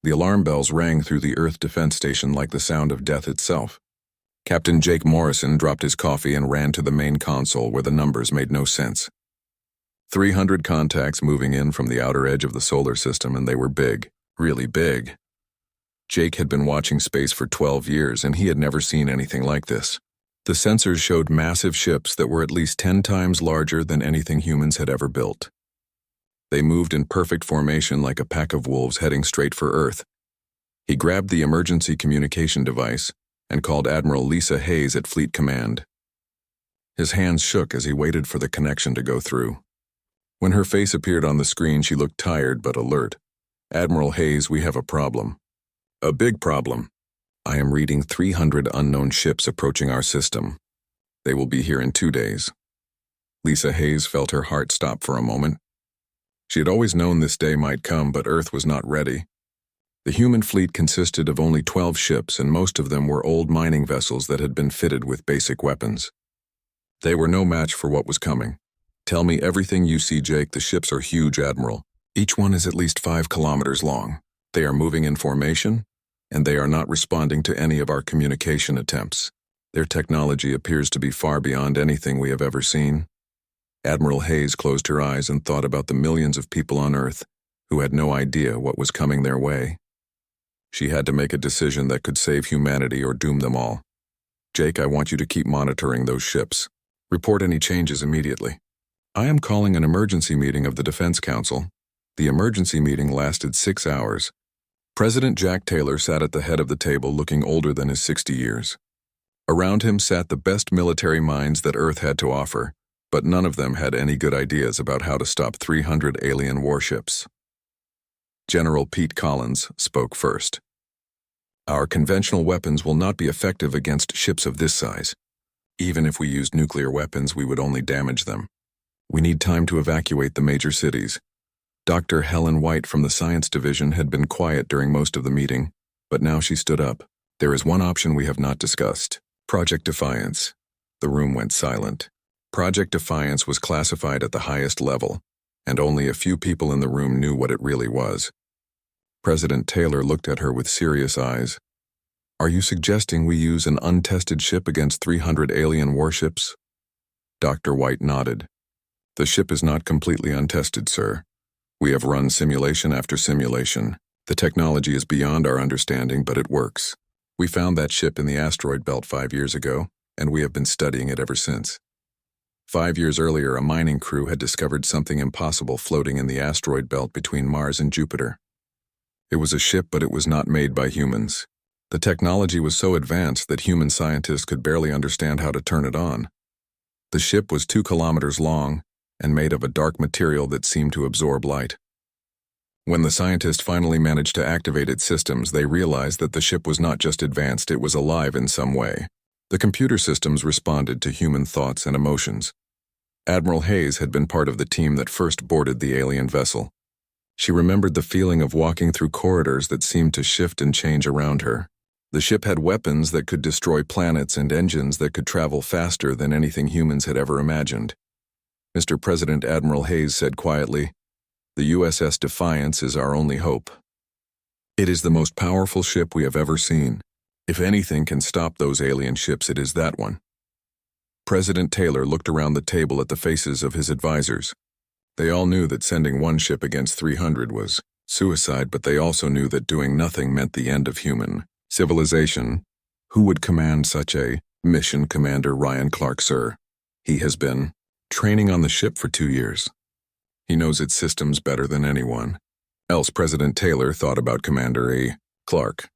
The alarm bells rang through the Earth Defense Station like the sound of death itself. Captain Jake Morrison dropped his coffee and ran to the main console where the numbers made no sense. 300 contacts moving in from the outer edge of the solar system, and they were big, really big. Jake had been watching space for 12 years, and he had never seen anything like this. The sensors showed massive ships that were at least 10 times larger than anything humans had ever built. They moved in perfect formation like a pack of wolves heading straight for Earth. He grabbed the emergency communication device and called Admiral Lisa Hayes at Fleet Command. His hands shook as he waited for the connection to go through. When her face appeared on the screen, she looked tired but alert. "Admiral Hayes, we have a problem." "A big problem." "I am reading 300 unknown ships approaching our system. They will be here in 2 days." Lisa Hayes felt her heart stop for a moment. She had always known this day might come, but Earth was not ready. The human fleet consisted of only 12 ships, and most of them were old mining vessels that had been fitted with basic weapons. They were no match for what was coming. "Tell me everything you see, Jake. The ships are huge, Admiral. Each one is at least 5 kilometers long. They are moving in formation, and they are not responding to any of our communication attempts. Their technology appears to be far beyond anything we have ever seen." Admiral Hayes closed her eyes and thought about the millions of people on Earth who had no idea what was coming their way. She had to make a decision that could save humanity or doom them all. "Jake, I want you to keep monitoring those ships. Report any changes immediately." "I am calling an emergency meeting of the Defense Council." The emergency meeting lasted 6 hours. President Jack Taylor sat at the head of the table looking older than his 60 years. Around him sat the best military minds that Earth had to offer, but none of them had any good ideas about how to stop 300 alien warships. General Pete Collins spoke first. "Our conventional weapons will not be effective against ships of this size. Even if we used nuclear weapons, we would only damage them. We need time to evacuate the major cities." Dr. Helen White from the Science Division had been quiet during most of the meeting, but now she stood up. "There is one option we have not discussed. Project Defiance." The room went silent. Project Defiance was classified at the highest level, and only a few people in the room knew what it really was. President Taylor looked at her with serious eyes. "Are you suggesting we use an untested ship against 300 alien warships?" Dr. White nodded. "The ship is not completely untested, sir. We have run simulation after simulation. The technology is beyond our understanding, but it works. We found that ship in the asteroid belt 5 years ago, and we have been studying it ever since. 5 years earlier, a mining crew had discovered something impossible floating in the asteroid belt between Mars and Jupiter. It was a ship, but it was not made by humans. The technology was so advanced that human scientists could barely understand how to turn it on. The ship was 2 kilometers long and made of a dark material that seemed to absorb light. When the scientists finally managed to activate its systems, they realized that the ship was not just advanced, it was alive in some way. The computer systems responded to human thoughts and emotions. Admiral Hayes had been part of the team that first boarded the alien vessel. She remembered the feeling of walking through corridors that seemed to shift and change around her. The ship had weapons that could destroy planets and engines that could travel faster than anything humans had ever imagined. "Mr. President," Admiral Hayes said quietly, "the USS Defiance is our only hope. It is the most powerful ship we have ever seen. If anything can stop those alien ships, it is that one." President Taylor looked around the table at the faces of his advisors. They all knew that sending one ship against 300 was suicide, but they also knew that doing nothing meant the end of human civilization. "Who would command such a mission?" "Commander Ryan Clark, sir. He has been training on the ship for 2 years. He knows its systems better than anyone else." President Taylor thought about Commander A. Clark.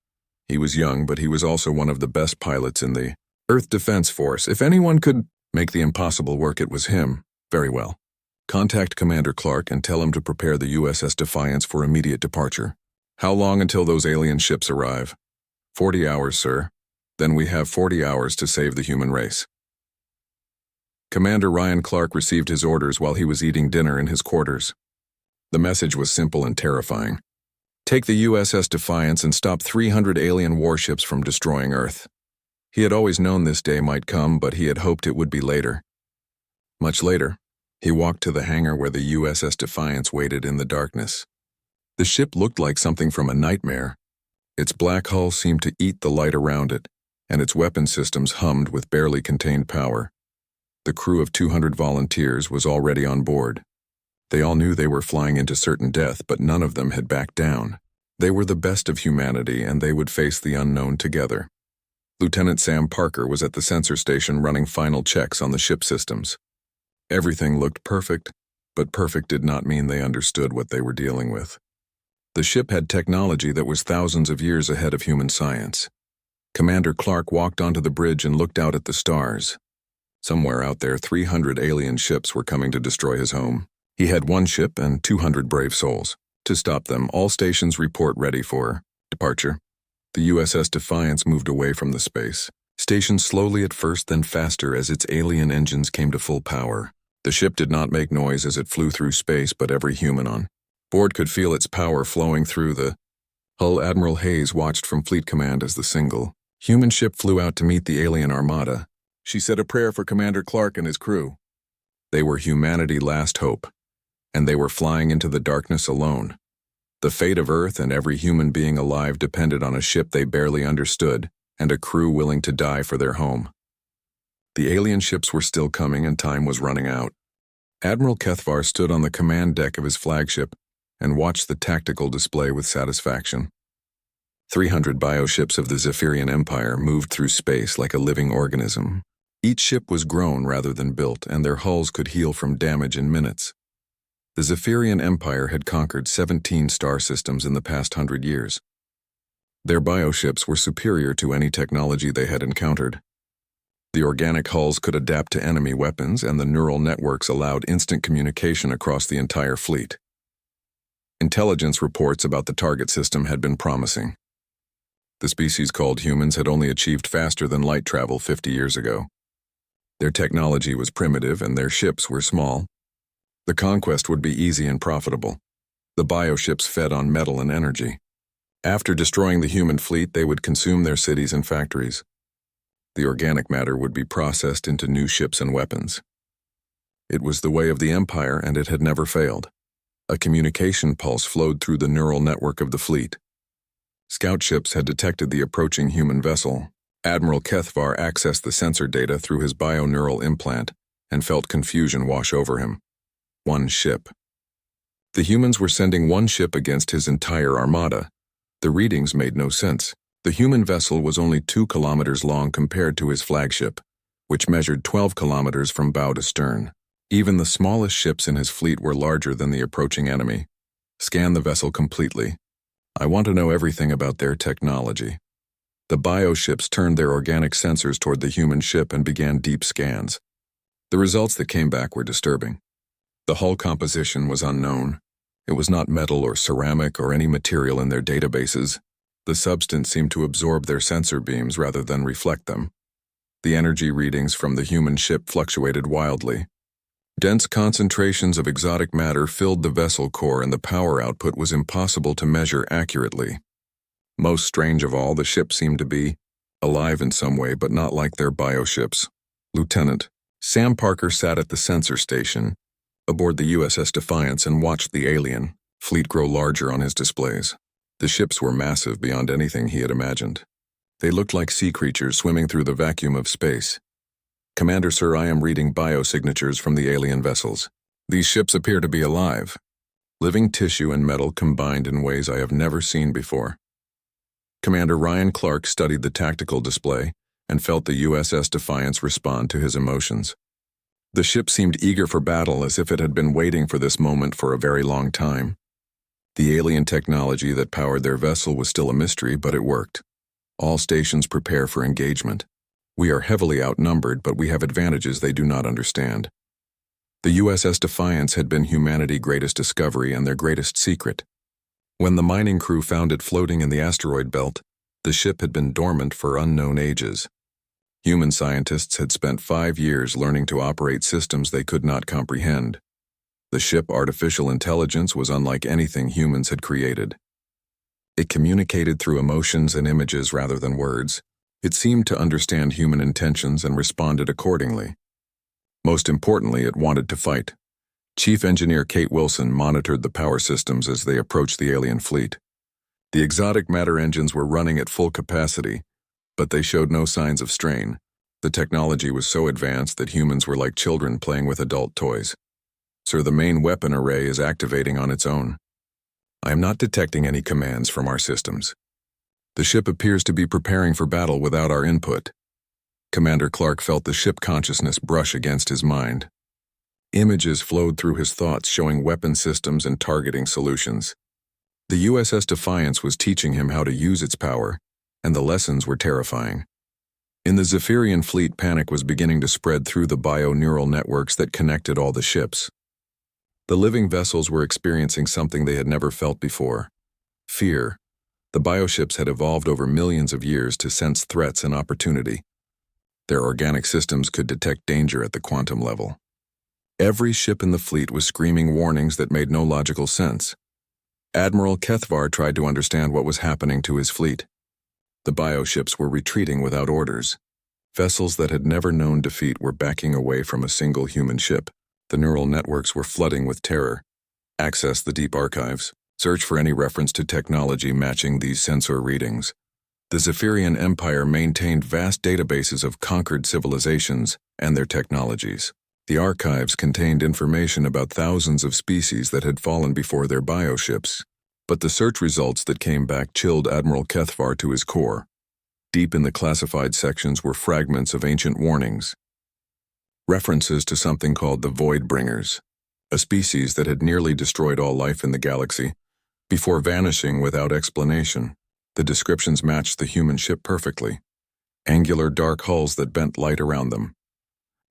He was young, but he was also one of the best pilots in the Earth Defense Force. If anyone could make the impossible work, it was him. "Very well. Contact Commander Clark and tell him to prepare the USS Defiance for immediate departure." "How long until those alien ships arrive?" 40 hours, sir. Then we have 40 hours to save the human race." Commander Ryan Clark received his orders while he was eating dinner in his quarters. The message was simple and terrifying. Take the USS Defiance and stop 300 alien warships from destroying Earth. He had always known this day might come, but he had hoped it would be later. Much later, he walked to the hangar where the USS Defiance waited in the darkness. The ship looked like something from a nightmare. Its black hull seemed to eat the light around it, and its weapon systems hummed with barely contained power. The crew of 200 volunteers was already on board. They all knew they were flying into certain death, but none of them had backed down. They were the best of humanity, and they would face the unknown together. Lieutenant Sam Parker was at the sensor station running final checks on the ship systems. Everything looked perfect, but perfect did not mean they understood what they were dealing with. The ship had technology that was thousands of years ahead of human science. Commander Clark walked onto the bridge and looked out at the stars. Somewhere out there, 300 alien ships were coming to destroy his home. He had one ship and 200 brave souls. To stop them, all stations report ready for departure. The USS Defiance moved away from the space station slowly at first, then faster as its alien engines came to full power. The ship did not make noise as it flew through space, but every human on board could feel its power flowing through the hull. Admiral Hayes watched from Fleet Command as the single human ship flew out to meet the alien Armada. She said a prayer for Commander Clark and his crew. They were humanity's last hope, and they were flying into the darkness alone. The fate of Earth and every human being alive depended on a ship they barely understood and a crew willing to die for their home. The alien ships were still coming and time was running out. Admiral Kethvar stood on the command deck of his flagship and watched the tactical display with satisfaction. 300 bioships of the Zephyrian Empire moved through space like a living organism. Each ship was grown rather than built, and their hulls could heal from damage in minutes. The Zephyrian Empire had conquered 17 star systems in the past 100 years. Their bioships were superior to any technology they had encountered. The organic hulls could adapt to enemy weapons, and the neural networks allowed instant communication across the entire fleet. Intelligence reports about the target system had been promising. The species called humans had only achieved faster than light travel 50 years ago. Their technology was primitive and their ships were small. The conquest would be easy and profitable. The bioships fed on metal and energy. After destroying the human fleet, they would consume their cities and factories. The organic matter would be processed into new ships and weapons. It was the way of the Empire, and it had never failed. A communication pulse flowed through the neural network of the fleet. Scout ships had detected the approaching human vessel. Admiral Kethvar accessed the sensor data through his bioneural implant and felt confusion wash over him. One ship. The humans were sending one ship against his entire armada. The readings made no sense. The human vessel was only 2 kilometers long compared to his flagship, which measured 12 kilometers from bow to stern. Even the smallest ships in his fleet were larger than the approaching enemy. Scan the vessel completely. I want to know everything about their technology. The bioships turned their organic sensors toward the human ship and began deep scans. The results that came back were disturbing. The hull composition was unknown. It was not metal or ceramic or any material in their databases. The substance seemed to absorb their sensor beams rather than reflect them. The energy readings from the human ship fluctuated wildly. Dense concentrations of exotic matter filled the vessel core, and the power output was impossible to measure accurately. Most strange of all, the ship seemed to be alive in some way, but not like their bioships. Lieutenant Sam Parker sat at the sensor station aboard the USS Defiance and watched the alien fleet grow larger on his displays. The ships were massive beyond anything he had imagined. They looked like sea creatures swimming through the vacuum of space. Commander Sir, I am reading biosignatures from the alien vessels. These ships appear to be alive. Living tissue and metal combined in ways I have never seen before. Commander Ryan Clark studied the tactical display and felt the USS Defiance respond to his emotions. The ship seemed eager for battle, as if it had been waiting for this moment for a very long time. The alien technology that powered their vessel was still a mystery, but it worked. All stations prepare for engagement. We are heavily outnumbered, but we have advantages they do not understand. The USS Defiance had been humanity's greatest discovery and their greatest secret. When the mining crew found it floating in the asteroid belt, the ship had been dormant for unknown ages. Human scientists had spent 5 years learning to operate systems they could not comprehend. The ship artificial intelligence was unlike anything humans had created. It communicated through emotions and images rather than words. It seemed to understand human intentions and responded accordingly. Most importantly, it wanted to fight. Chief Engineer Kate Wilson monitored the power systems as they approached the alien fleet. The exotic matter engines were running at full capacity, but they showed no signs of strain. The technology was so advanced that humans were like children playing with adult toys. "Sir, the main weapon array is activating on its own. I am not detecting any commands from our systems. The ship appears to be preparing for battle without our input." Commander Clark felt the ship consciousness brush against his mind. Images flowed through his thoughts showing weapon systems and targeting solutions. The USS Defiance was teaching him how to use its power, and the lessons were terrifying. In the Zephyrian fleet, panic was beginning to spread through the bio-neural networks that connected all the ships. The living vessels were experiencing something they had never felt before: fear. The bioships had evolved over millions of years to sense threats and opportunity. Their organic systems could detect danger at the quantum level. Every ship in the fleet was screaming warnings that made no logical sense. Admiral Kethvar tried to understand what was happening to his fleet. The bioships were retreating without orders. Vessels that had never known defeat were backing away from a single human ship. The neural networks were flooding with terror. Access the deep archives. Search for any reference to technology matching these sensor readings. The Zephyrian Empire maintained vast databases of conquered civilizations and their technologies. The archives contained information about thousands of species that had fallen before their bioships, but the search results that came back chilled Admiral Kethvar to his core. Deep in the classified sections were fragments of ancient warnings. References to something called the Voidbringers, a species that had nearly destroyed all life in the galaxy, before vanishing without explanation. The descriptions matched the human ship perfectly. Angular dark hulls that bent light around them.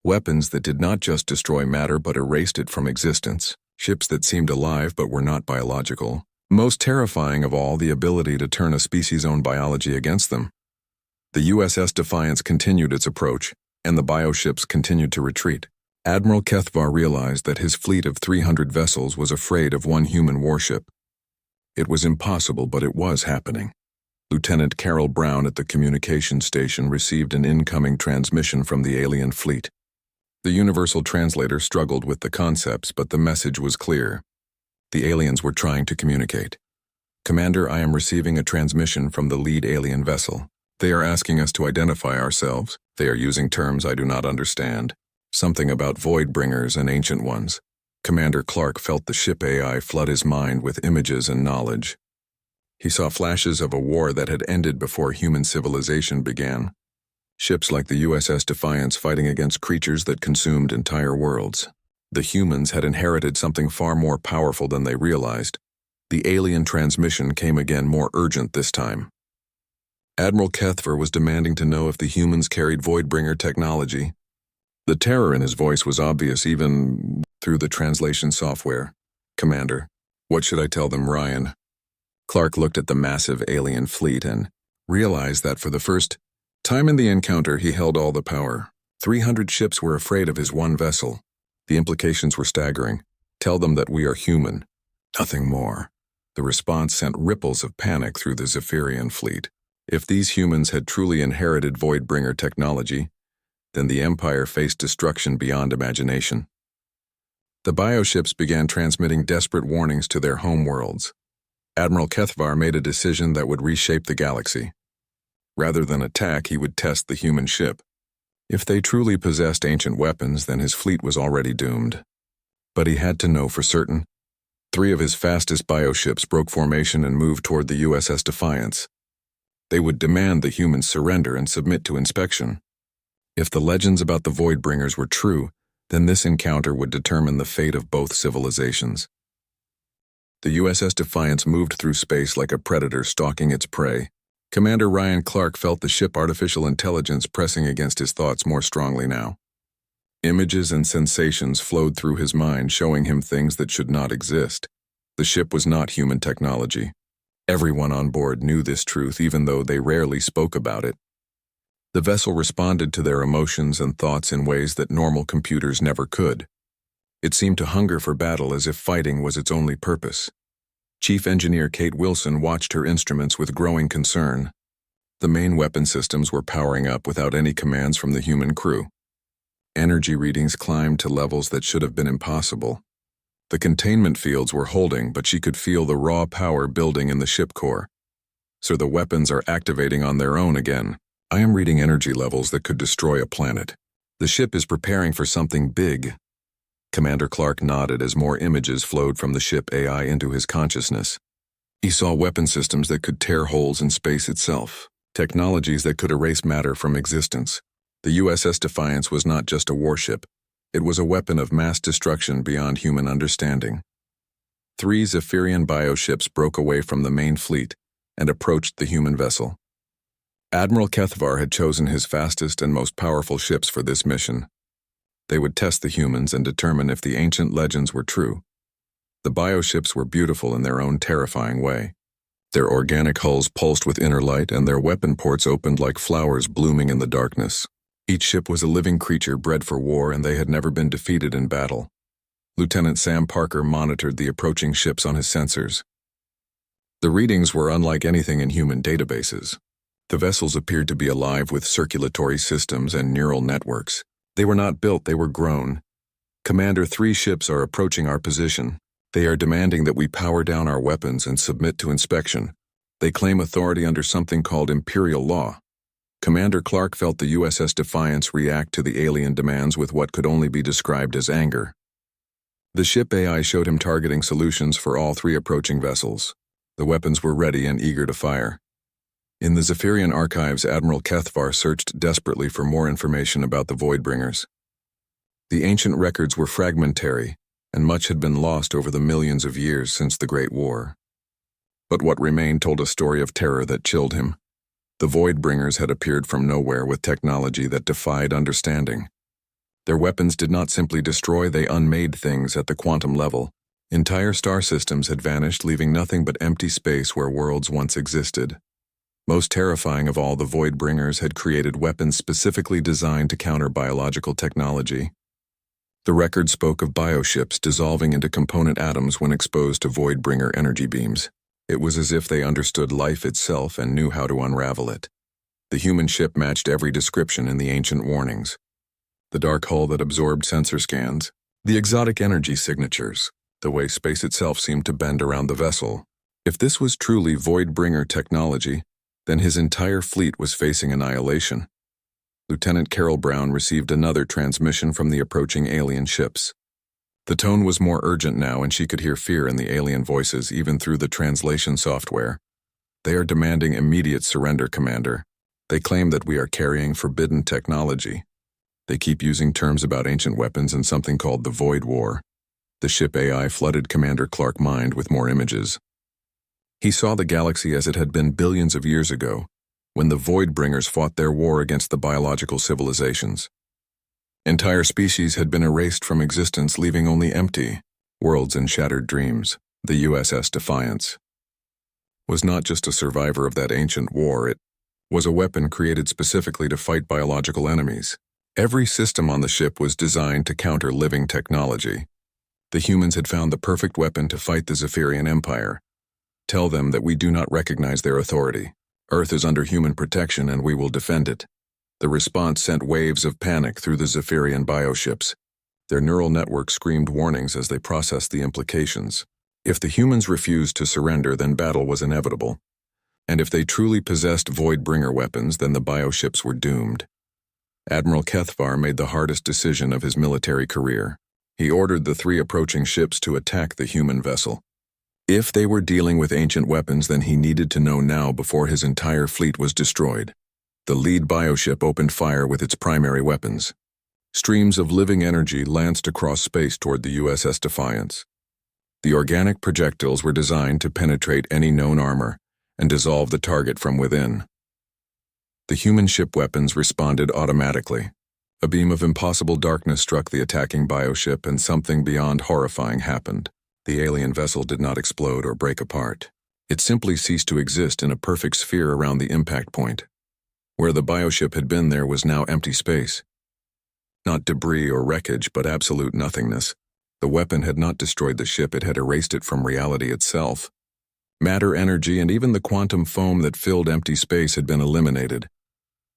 Weapons that did not just destroy matter but erased it from existence. Ships that seemed alive but were not biological. Most terrifying of all, the ability to turn a species' own biology against them. The USS Defiance continued its approach, and the bioships continued to retreat. Admiral Kethvar realized that his fleet of 300 vessels was afraid of one human warship. It was impossible, but it was happening. Lieutenant Carol Brown at the communications station received an incoming transmission from the alien fleet. The universal translator struggled with the concepts, but the message was clear. The aliens were trying to communicate. "Commander, I am receiving a transmission from the lead alien vessel. They are asking us to identify ourselves. They are using terms I do not understand. Something about Voidbringers and Ancient Ones." Commander Clark felt the ship AI flood his mind with images and knowledge. He saw flashes of a war that had ended before human civilization began. Ships like the USS Defiance fighting against creatures that consumed entire worlds. The humans had inherited something far more powerful than they realized. The alien transmission came again, more urgent this time. Admiral Kethvar was demanding to know if the humans carried Voidbringer technology. The terror in his voice was obvious even through the translation software. "Commander, what should I tell them, Ryan?" Clark looked at the massive alien fleet and realized that for the first time in the encounter he held all the power. 300 ships were afraid of his one vessel. The implications were staggering. "Tell them that we are human. Nothing more." The response sent ripples of panic through the Zephyrian fleet. If these humans had truly inherited Voidbringer technology, then the Empire faced destruction beyond imagination. The bioships began transmitting desperate warnings to their homeworlds. Admiral Kethvar made a decision that would reshape the galaxy. Rather than attack, he would test the human ship. If they truly possessed ancient weapons, then his fleet was already doomed. But he had to know for certain. 3 of his fastest bioships broke formation and moved toward the USS Defiance. They would demand the humans surrender and submit to inspection. If the legends about the Voidbringers were true, then this encounter would determine the fate of both civilizations. The USS Defiance moved through space like a predator stalking its prey. Commander Ryan Clark felt the ship artificial intelligence pressing against his thoughts more strongly now. Images and sensations flowed through his mind, showing him things that should not exist. The ship was not human technology. Everyone on board knew this truth, even though they rarely spoke about it. The vessel responded to their emotions and thoughts in ways that normal computers never could. It seemed to hunger for battle as if fighting was its only purpose. Chief Engineer Kate Wilson watched her instruments with growing concern. The main weapon systems were powering up without any commands from the human crew. Energy readings climbed to levels that should have been impossible. The containment fields were holding, but she could feel the raw power building in the ship core. So the weapons are activating on their own again. I am reading energy levels that could destroy a planet. The ship is preparing for something big. Commander Clark nodded as more images flowed from the ship AI into his consciousness. He saw weapon systems that could tear holes in space itself, technologies that could erase matter from existence. The USS Defiance was not just a warship. It was a weapon of mass destruction beyond human understanding. 3 Zephyrian bioships broke away from the main fleet and approached the human vessel. Admiral Kethvar had chosen his fastest and most powerful ships for this mission. They would test the humans and determine if the ancient legends were true. The bioships were beautiful in their own terrifying way. Their organic hulls pulsed with inner light, and their weapon ports opened like flowers blooming in the darkness. Each ship was a living creature bred for war, and they had never been defeated in battle. Lieutenant Sam Parker monitored the approaching ships on his sensors. The readings were unlike anything in human databases. The vessels appeared to be alive with circulatory systems and neural networks. They were not built, they were grown. Commander, 3 ships are approaching our position. They are demanding that we power down our weapons and submit to inspection. They claim authority under something called Imperial Law. Commander Clark felt the USS Defiance react to the alien demands with what could only be described as anger. The ship AI showed him targeting solutions for all 3 approaching vessels. The weapons were ready and eager to fire. In the Zephyrian archives, Admiral Kethvar searched desperately for more information about the Voidbringers. The ancient records were fragmentary, and much had been lost over the millions of years since the Great War. But what remained told a story of terror that chilled him. The Voidbringers had appeared from nowhere with technology that defied understanding. Their weapons did not simply destroy, they unmade things at the quantum level. Entire star systems had vanished, leaving nothing but empty space where worlds once existed. Most terrifying of all, the Voidbringers had created weapons specifically designed to counter biological technology. The record spoke of bioships dissolving into component atoms when exposed to Voidbringer energy beams. It was as if they understood life itself and knew how to unravel it. The human ship matched every description in the ancient warnings. The dark hull that absorbed sensor scans, the exotic energy signatures, the way space itself seemed to bend around the vessel. If this was truly Voidbringer technology, then his entire fleet was facing annihilation. Lieutenant Carol Brown received another transmission from the approaching alien ships. The tone was more urgent now, and she could hear fear in the alien voices even through the translation software. They are demanding immediate surrender, Commander. They claim that we are carrying forbidden technology. They keep using terms about ancient weapons and something called the Void War. The ship AI flooded Commander Clark's mind with more images. He saw the galaxy as it had been billions of years ago, when the Voidbringers fought their war against the biological civilizations. Entire species had been erased from existence, leaving only empty worlds and shattered dreams. The USS Defiance was not just a survivor of that ancient war, it was a weapon created specifically to fight biological enemies. Every system on the ship was designed to counter living technology. The humans had found the perfect weapon to fight the Zephyrian Empire. Tell them that we do not recognize their authority. Earth is under human protection and we will defend it. The response sent waves of panic through the Zephyrian bioships. Their neural networks screamed warnings as they processed the implications. If the humans refused to surrender, then battle was inevitable. And if they truly possessed Voidbringer weapons, then the bioships were doomed. Admiral Kethvar made the hardest decision of his military career. He ordered the 3 approaching ships to attack the human vessel. If they were dealing with ancient weapons, then he needed to know now before his entire fleet was destroyed. The lead bioship opened fire with its primary weapons. Streams of living energy lanced across space toward the USS Defiance. The organic projectiles were designed to penetrate any known armor and dissolve the target from within. The human ship weapons responded automatically. A beam of impossible darkness struck the attacking bioship, and something beyond horrifying happened. The alien vessel did not explode or break apart. It simply ceased to exist in a perfect sphere around the impact point. Where the bioship had been, there was now empty space. Not debris or wreckage, but absolute nothingness. The weapon had not destroyed the ship, it had erased it from reality itself. Matter, energy, and even the quantum foam that filled empty space had been eliminated.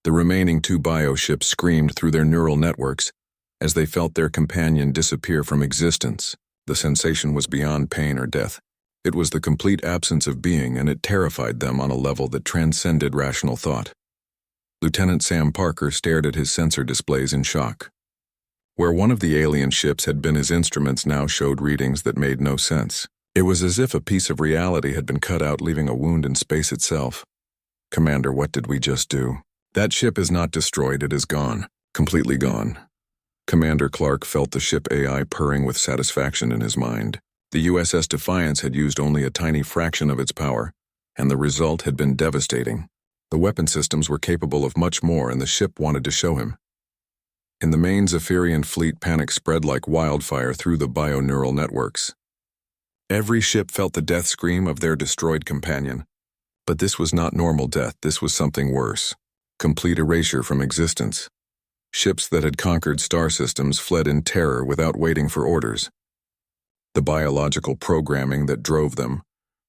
The remaining 2 bioships screamed through their neural networks as they felt their companion disappear from existence. The sensation was beyond pain or death. It was the complete absence of being, and it terrified them on a level that transcended rational thought. Lieutenant Sam Parker stared at his sensor displays in shock. Where one of the alien ships had been, his instruments now showed readings that made no sense. It was as if a piece of reality had been cut out, leaving a wound in space itself. "Commander, what did we just do?" "That ship is not destroyed, it is gone. Completely gone." Commander Clark felt the ship AI purring with satisfaction in his mind. The USS Defiance had used only a tiny fraction of its power, and the result had been devastating. The weapon systems were capable of much more, and the ship wanted to show him. In the main Zephyrian fleet, panic spread like wildfire through the bioneural networks. Every ship felt the death scream of their destroyed companion. But this was not normal death, this was something worse. Complete erasure from existence. Ships that had conquered star systems fled in terror without waiting for orders. The biological programming that drove them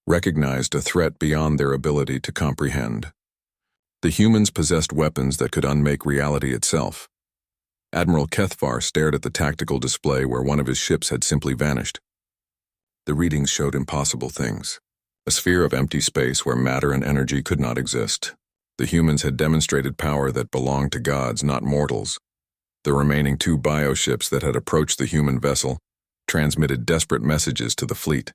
recognized a threat beyond their ability to comprehend. The humans possessed weapons that could unmake reality itself. Admiral Kethvar stared at the tactical display where one of his ships had simply vanished. The readings showed impossible things. A sphere of empty space where matter and energy could not exist. The humans had demonstrated power that belonged to gods, not mortals. The remaining two bioships that had approached the human vessel transmitted desperate messages to the fleet.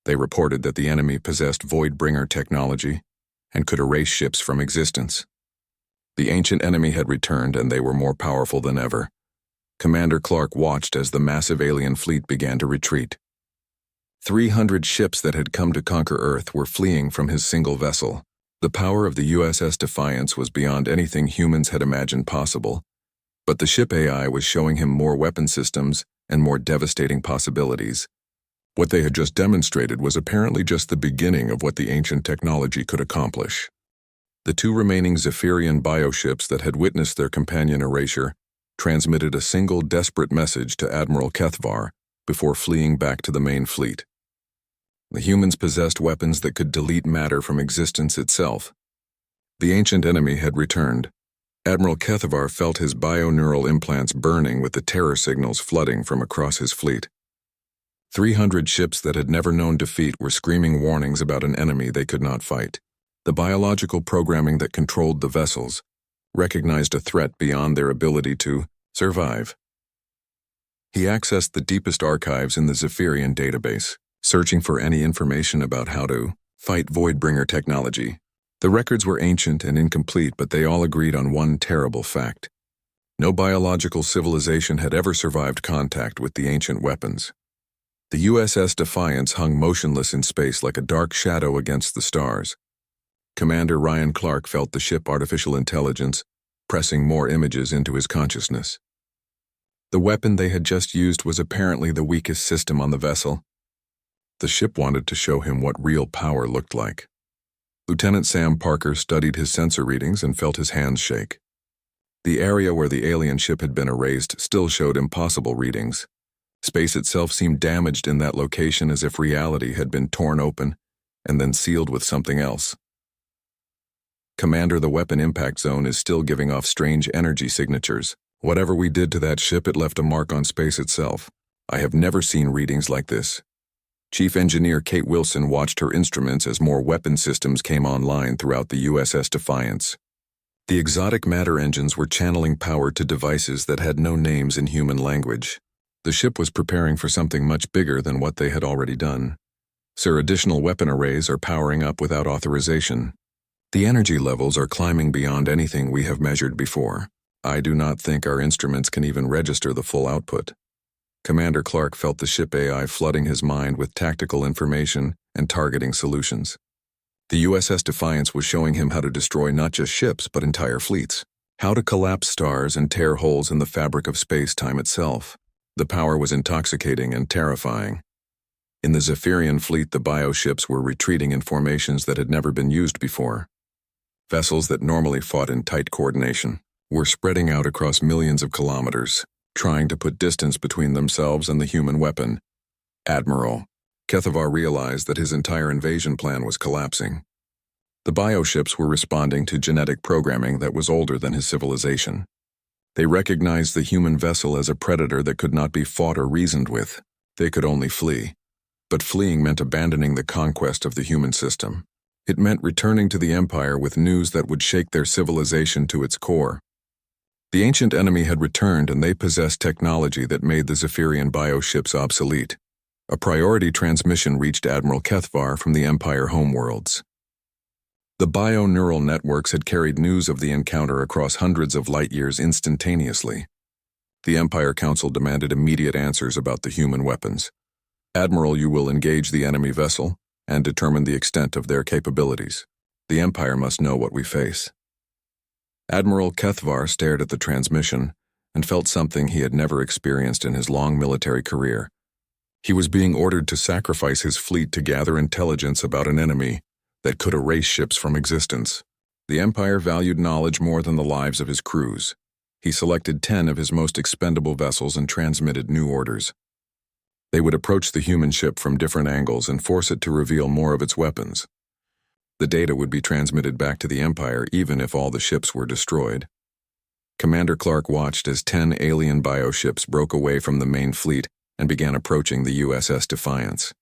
They reported that the enemy possessed Voidbringer technology and could erase ships from existence. The ancient enemy had returned, and they were more powerful than ever. Commander Clark watched as the massive alien fleet began to retreat. 300 ships that had come to conquer Earth were fleeing from his single vessel. The power of the USS Defiance was beyond anything humans had imagined possible, but the ship AI was showing him more weapon systems and more devastating possibilities. What they had just demonstrated was apparently just the beginning of what the ancient technology could accomplish. The two remaining Zephyrian bioships that had witnessed their companion erasure transmitted a single desperate message to Admiral Kethvar before fleeing back to the main fleet. The humans possessed weapons that could delete matter from existence itself. The ancient enemy had returned. Admiral Kethvar felt his bioneural implants burning with the terror signals flooding from across his fleet. 300 ships that had never known defeat were screaming warnings about an enemy they could not fight. The biological programming that controlled the vessels recognized a threat beyond their ability to survive. He accessed the deepest archives in the Zephyrian database, searching for any information about how to fight Voidbringer technology. The records were ancient and incomplete, but they all agreed on one terrible fact. No biological civilization had ever survived contact with the ancient weapons. The USS Defiance hung motionless in space like a dark shadow against the stars. Commander Ryan Clark felt the ship artificial intelligence pressing more images into his consciousness. The weapon they had just used was apparently the weakest system on the vessel. The ship wanted to show him what real power looked like. Lieutenant Sam Parker studied his sensor readings and felt his hands shake. The area where the alien ship had been erased still showed impossible readings. Space itself seemed damaged in that location, as if reality had been torn open and then sealed with something else. "Commander, the weapon impact zone is still giving off strange energy signatures. Whatever we did to that ship, it left a mark on space itself. I have never seen readings like this." Chief Engineer Kate Wilson watched her instruments as more weapon systems came online throughout the USS Defiance. The exotic matter engines were channeling power to devices that had no names in human language. The ship was preparing for something much bigger than what they had already done. "Sir, additional weapon arrays are powering up without authorization. The energy levels are climbing beyond anything we have measured before. I do not think our instruments can even register the full output." Commander Clark felt the ship AI flooding his mind with tactical information and targeting solutions. The USS Defiance was showing him how to destroy not just ships but entire fleets, how to collapse stars and tear holes in the fabric of space-time itself. The power was intoxicating and terrifying. In the Zephyrian fleet, the bioships were retreating in formations that had never been used before. Vessels that normally fought in tight coordination were spreading out across millions of kilometers, trying to put distance between themselves and the human weapon. Admiral Kethvar realized that his entire invasion plan was collapsing. The bioships were responding to genetic programming that was older than his civilization. They recognized the human vessel as a predator that could not be fought or reasoned with. They could only flee. But fleeing meant abandoning the conquest of the human system. It meant returning to the Empire with news that would shake their civilization to its core. The ancient enemy had returned, and they possessed technology that made the Zephyrian bioships obsolete. A priority transmission reached Admiral Kethvar from the Empire homeworlds. The bio-neural networks had carried news of the encounter across hundreds of light-years instantaneously. The Empire Council demanded immediate answers about the human weapons. Admiral, you will engage the enemy vessel and determine the extent of their capabilities. The Empire must know what we face. Admiral Kethvar stared at the transmission and felt something he had never experienced in his long military career. He was being ordered to sacrifice his fleet to gather intelligence about an enemy that could erase ships from existence. The Empire valued knowledge more than the lives of his crews. He selected 10 of his most expendable vessels and transmitted new orders. They would approach the human ship from different angles and force it to reveal more of its weapons. The data would be transmitted back to the Empire even if all the ships were destroyed. Commander Clark watched as 10 alien bioships broke away from the main fleet and began approaching the USS Defiance.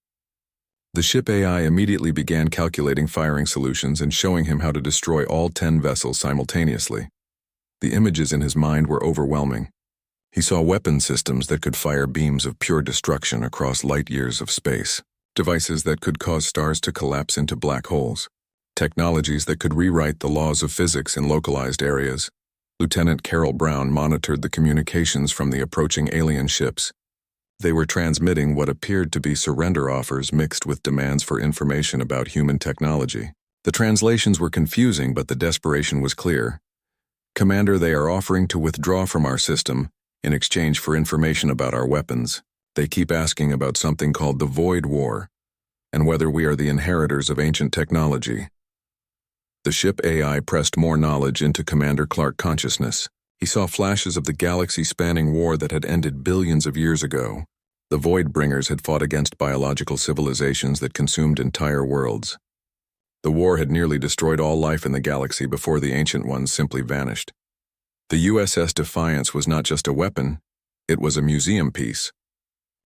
The ship AI immediately began calculating firing solutions and showing him how to destroy all 10 vessels simultaneously. The images in his mind were overwhelming. He saw weapon systems that could fire beams of pure destruction across light-years of space, devices that could cause stars to collapse into black holes, technologies that could rewrite the laws of physics in localized areas. Lieutenant Carol Brown monitored the communications from the approaching alien ships. They were transmitting what appeared to be surrender offers mixed with demands for information about human technology. The translations were confusing, but the desperation was clear. Commander, they are offering to withdraw from our system in exchange for information about our weapons. They keep asking about something called the Void War, and whether we are the inheritors of ancient technology. The ship AI pressed more knowledge into Commander Clark consciousness. He saw flashes of the galaxy-spanning war that had ended billions of years ago. The Voidbringers had fought against biological civilizations that consumed entire worlds. The war had nearly destroyed all life in the galaxy before the ancient ones simply vanished. The USS Defiance was not just a weapon, it was a museum piece.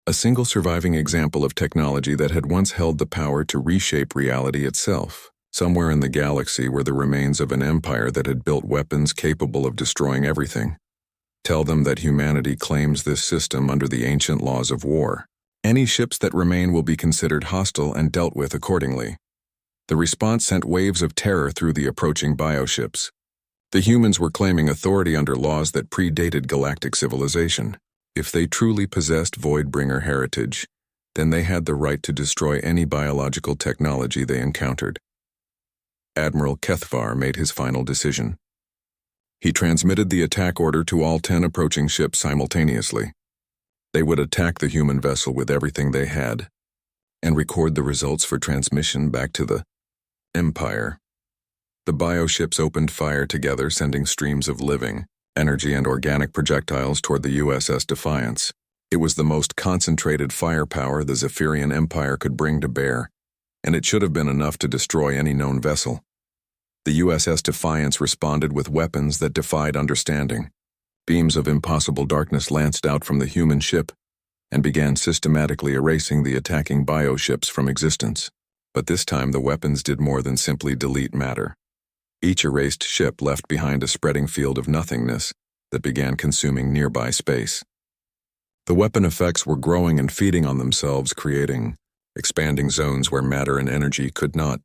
A single surviving example of technology that had once held the power to reshape reality itself. Somewhere in the galaxy were the remains of an empire that had built weapons capable of destroying everything. Tell them that humanity claims this system under the ancient laws of war. Any ships that remain will be considered hostile and dealt with accordingly. The response sent waves of terror through the approaching bioships. The humans were claiming authority under laws that predated galactic civilization. If they truly possessed Voidbringer heritage, then they had the right to destroy any biological technology they encountered. Admiral Kethvar made his final decision. He transmitted the attack order to all 10 approaching ships simultaneously. They would attack the human vessel with everything they had, and record the results for transmission back to the Empire. The bioships opened fire together, sending streams of living, energy and organic projectiles toward the USS Defiance. It was the most concentrated firepower the Zephyrian Empire could bring to bear, and it should have been enough to destroy any known vessel. The USS Defiance responded with weapons that defied understanding. Beams of impossible darkness lanced out from the human ship and began systematically erasing the attacking bioships from existence. But this time the weapons did more than simply delete matter. Each erased ship left behind a spreading field of nothingness that began consuming nearby space. The weapon effects were growing and feeding on themselves, creating expanding zones where matter and energy could not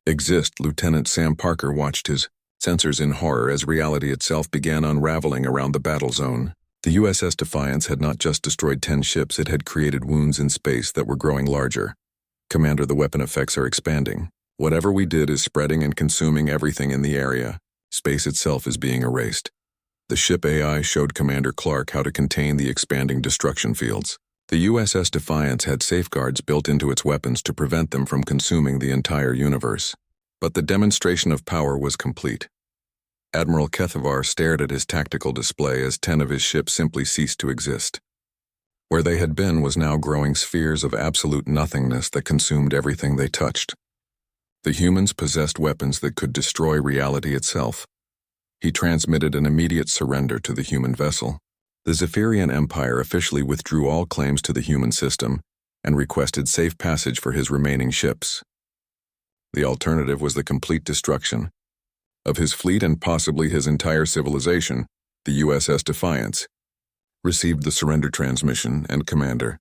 exist. Lieutenant Sam Parker watched his sensors in horror as reality itself began unraveling around the battle zone. The USS Defiance had not just destroyed 10 ships, it had created wounds in space that were growing larger. Commander, the weapon effects are expanding. Whatever we did is spreading and consuming everything in the area. Space itself is being erased. The ship AI showed Commander Clark how to contain the expanding destruction fields. The USS Defiance had safeguards built into its weapons to prevent them from consuming the entire universe. But the demonstration of power was complete. Admiral Kethvar stared at his tactical display as 10 of his ships simply ceased to exist. Where they had been was now growing spheres of absolute nothingness that consumed everything they touched. The humans possessed weapons that could destroy reality itself. He transmitted an immediate surrender to the human vessel. The Zephyrian Empire officially withdrew all claims to the human system and requested safe passage for his remaining ships. The alternative was the complete destruction of his fleet and possibly his entire civilization. The USS Defiance received the surrender transmission, and Commander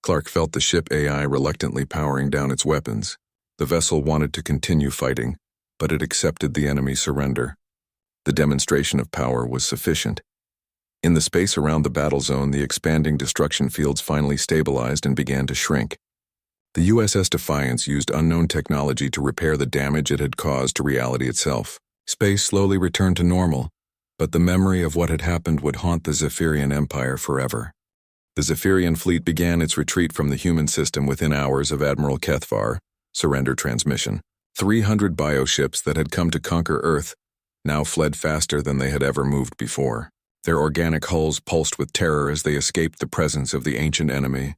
Clark felt the ship AI reluctantly powering down its weapons. The vessel wanted to continue fighting, but it accepted the enemy's surrender. The demonstration of power was sufficient. In the space around the battle zone, the expanding destruction fields finally stabilized and began to shrink. The USS Defiance used unknown technology to repair the damage it had caused to reality itself. Space slowly returned to normal, but the memory of what had happened would haunt the Zephyrian Empire forever. The Zephyrian fleet began its retreat from the human system within hours of Admiral Kethvar surrender transmission. 300 bioships that had come to conquer Earth now fled faster than they had ever moved before. Their organic hulls pulsed with terror as they escaped the presence of the ancient enemy.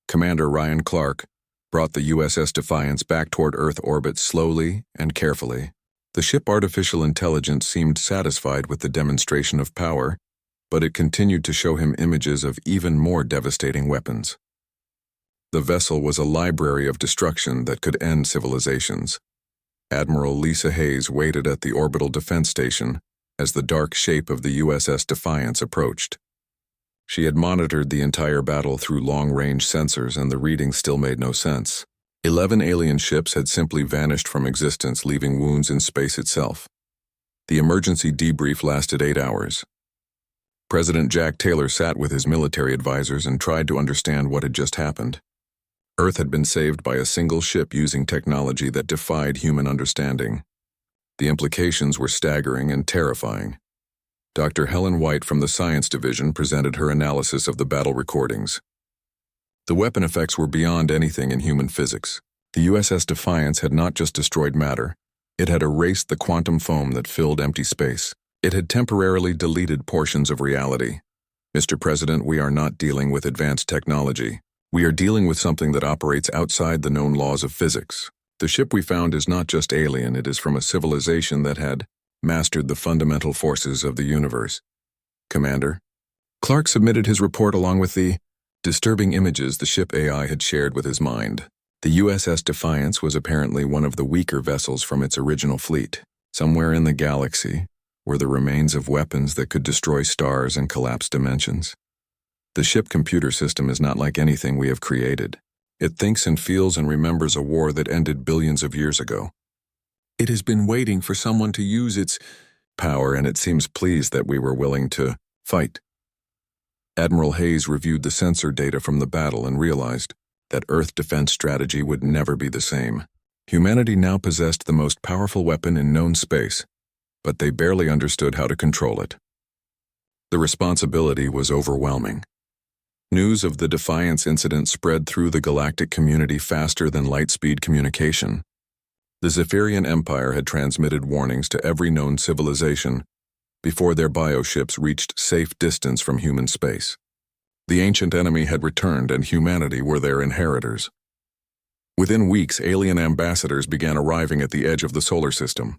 Commander Ryan Clark brought the USS Defiance back toward Earth orbit slowly and carefully. The ship artificial intelligence seemed satisfied with the demonstration of power, but it continued to show him images of even more devastating weapons. The vessel was a library of destruction that could end civilizations. Admiral Lisa Hayes waited at the orbital defense station as the dark shape of the USS Defiance approached. She had monitored the entire battle through long-range sensors, and the readings still made no sense. 11 alien ships had simply vanished from existence, leaving wounds in space itself. The emergency debrief lasted 8 hours. President Jack Taylor sat with his military advisors and tried to understand what had just happened. Earth had been saved by a single ship using technology that defied human understanding. The implications were staggering and terrifying. Dr. Helen White from the Science Division presented her analysis of the battle recordings. The weapon effects were beyond anything in human physics. The USS Defiance had not just destroyed matter, it had erased the quantum foam that filled empty space. It had temporarily deleted portions of reality. Mr. President, we are not dealing with advanced technology. We are dealing with something that operates outside the known laws of physics. The ship we found is not just alien, it is from a civilization that had mastered the fundamental forces of the universe. Commander. Clark submitted his report along with the disturbing images the ship AI had shared with his mind. The USS Defiance was apparently one of the weaker vessels from its original fleet. Somewhere in the galaxy were the remains of weapons that could destroy stars and collapse dimensions. The ship computer system is not like anything we have created. It thinks and feels and remembers a war that ended billions of years ago. It has been waiting for someone to use its power, and it seems pleased that we were willing to fight. Admiral Hayes reviewed the sensor data from the battle and realized that Earth defense strategy would never be the same. Humanity now possessed the most powerful weapon in known space, but they barely understood how to control it. The responsibility was overwhelming. News of the Defiance incident spread through the galactic community faster than light-speed communication. The Zephyrian Empire had transmitted warnings to every known civilization before their bioships reached safe distance from human space. The ancient enemy had returned, and humanity were their inheritors. Within weeks, alien ambassadors began arriving at the edge of the solar system.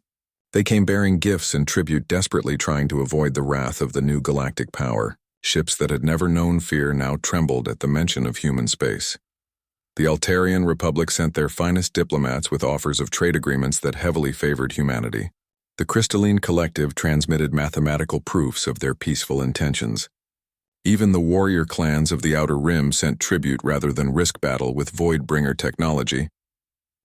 They came bearing gifts and tribute, desperately trying to avoid the wrath of the new galactic power. Ships that had never known fear now trembled at the mention of human space. The Altarian Republic sent their finest diplomats with offers of trade agreements that heavily favored humanity. The Crystalline Collective transmitted mathematical proofs of their peaceful intentions. Even the warrior clans of the Outer Rim sent tribute rather than risk battle with Voidbringer technology.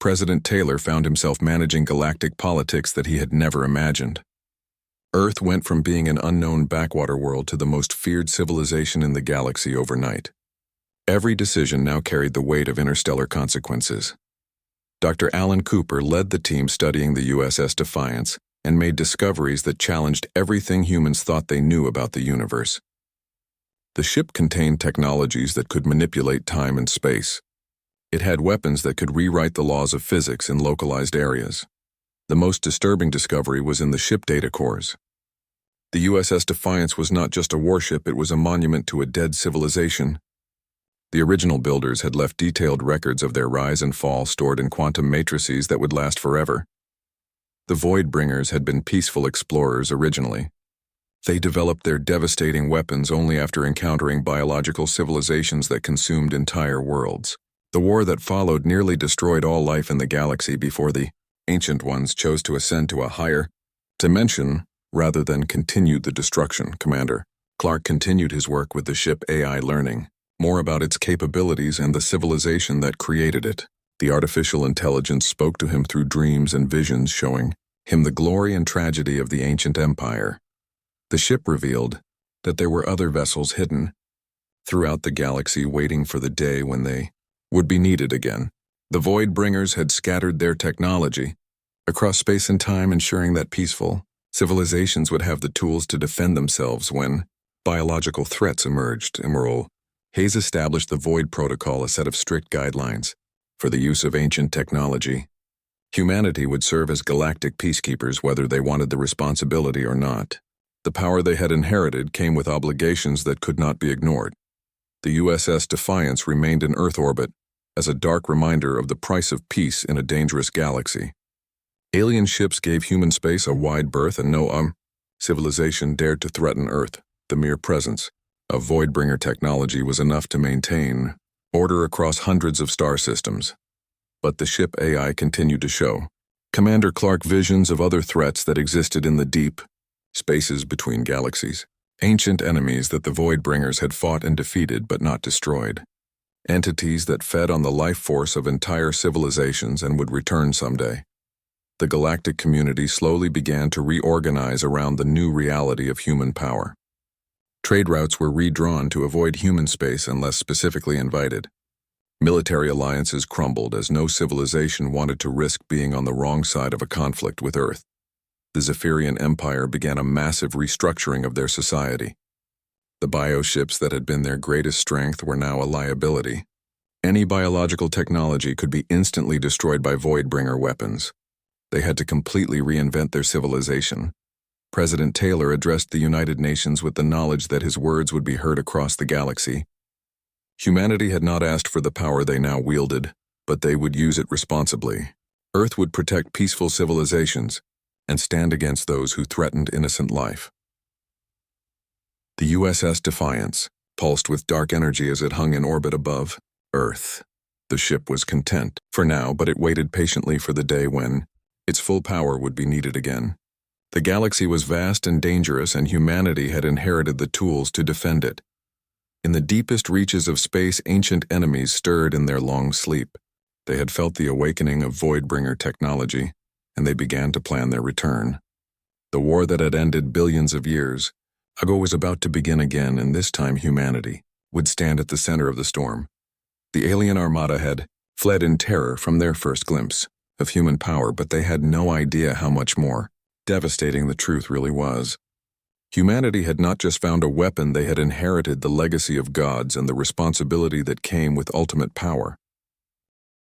President Taylor found himself managing galactic politics that he had never imagined. Earth went from being an unknown backwater world to the most feared civilization in the galaxy overnight. Every decision now carried the weight of interstellar consequences. Dr. Alan Cooper led the team studying the USS Defiance and made discoveries that challenged everything humans thought they knew about the universe. The ship contained technologies that could manipulate time and space. It had weapons that could rewrite the laws of physics in localized areas. The most disturbing discovery was in the ship data cores. The USS Defiance was not just a warship, it was a monument to a dead civilization. The original builders had left detailed records of their rise and fall stored in quantum matrices that would last forever. The Voidbringers had been peaceful explorers originally. They developed their devastating weapons only after encountering biological civilizations that consumed entire worlds. The war that followed nearly destroyed all life in the galaxy before the Ancient Ones chose to ascend to a higher dimension rather than continue the destruction. Commander Clark continued his work with the ship AI, learning more about its capabilities and the civilization that created it. The artificial intelligence spoke to him through dreams and visions, showing him the glory and tragedy of the ancient empire. The ship revealed that there were other vessels hidden throughout the galaxy waiting for the day when they would be needed again. The Voidbringers had scattered their technology across space and time, ensuring that peaceful civilizations would have the tools to defend themselves when biological threats emerged. Emerald Hayes established the Void Protocol, a set of strict guidelines for the use of ancient technology. Humanity would serve as galactic peacekeepers whether they wanted the responsibility or not. The power they had inherited came with obligations that could not be ignored. The USS Defiance remained in Earth orbit as a dark reminder of the price of peace in a dangerous galaxy. Alien ships gave human space a wide berth, and no civilization dared to threaten Earth. The mere presence of Voidbringer technology was enough to maintain order across hundreds of star systems. But the ship AI continued to show Commander Clark visions of other threats that existed in the deep spaces between galaxies. Ancient enemies that the Voidbringers had fought and defeated but not destroyed. Entities that fed on the life force of entire civilizations and would return someday. The galactic community slowly began to reorganize around the new reality of human power. Trade routes were redrawn to avoid human space unless specifically invited. Military alliances crumbled as no civilization wanted to risk being on the wrong side of a conflict with Earth. The Zephyrian Empire began a massive restructuring of their society. The bioships that had been their greatest strength were now a liability. Any biological technology could be instantly destroyed by Voidbringer weapons. They had to completely reinvent their civilization. President Taylor addressed the United Nations with the knowledge that his words would be heard across the galaxy. Humanity had not asked for the power they now wielded, but they would use it responsibly. Earth would protect peaceful civilizations and stand against those who threatened innocent life. The USS Defiance pulsed with dark energy as it hung in orbit above Earth. The ship was content for now, but it waited patiently for the day when its full power would be needed again. The galaxy was vast and dangerous, and humanity had inherited the tools to defend it. In the deepest reaches of space, ancient enemies stirred in their long sleep. They had felt the awakening of Voidbringer technology, and they began to plan their return. The war that had ended billions of years ago was about to begin again, and this time humanity would stand at the center of the storm. The alien Armada had fled in terror from their first glimpse of human power, but they had no idea how much more devastating the truth really was. Humanity had not just found a weapon, they had inherited the legacy of gods and the responsibility that came with ultimate power.